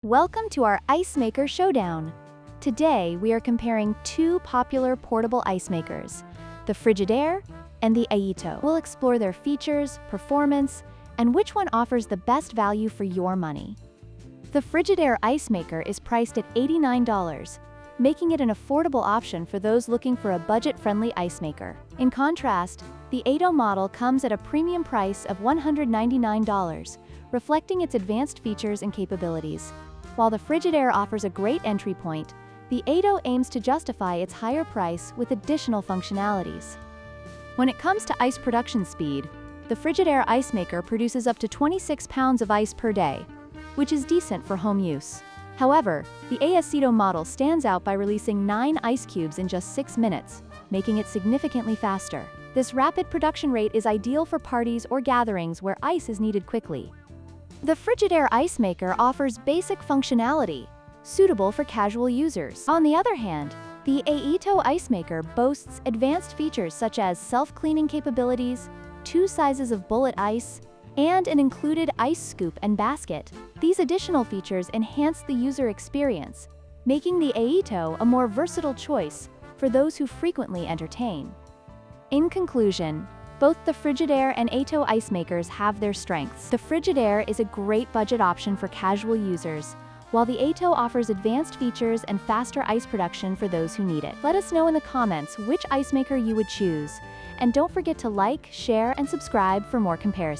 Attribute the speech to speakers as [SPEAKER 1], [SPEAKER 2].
[SPEAKER 1] Welcome to our Ice Maker Showdown. Today, we are comparing two popular portable ice makers, the Frigidaire and the Aeitto. We'll explore their features, performance, and which one offers the best value for your money. The Frigidaire Ice Maker is priced at $89, making it an affordable option for those looking for a budget-friendly ice maker. In contrast, the Aeitto model comes at a premium price of $199, reflecting its advanced features and capabilities. While the Frigidaire offers a great entry point, the Aeitto aims to justify its higher price with additional functionalities. When it comes to ice production speed, the Frigidaire Ice Maker produces up to 26 pounds of ice per day, which is decent for home use. However, the Aeitto model stands out by releasing 9 ice cubes in just 6 minutes, making it significantly faster. This rapid production rate is ideal for parties or gatherings where ice is needed quickly. The Frigidaire Ice Maker offers basic functionality, suitable for casual users. On the other hand, the Aeitto Ice Maker boasts advanced features such as self-cleaning capabilities, 2 sizes of bullet ice, and an included ice scoop and basket. These additional features enhance the user experience, making the Aeitto a more versatile choice for those who frequently entertain. In conclusion, both the Frigidaire and Aeitto ice makers have their strengths. The Frigidaire is a great budget option for casual users, while the Aeitto offers advanced features and faster ice production for those who need it. Let us know in the comments which ice maker you would choose, and don't forget to like, share, and subscribe for more comparisons.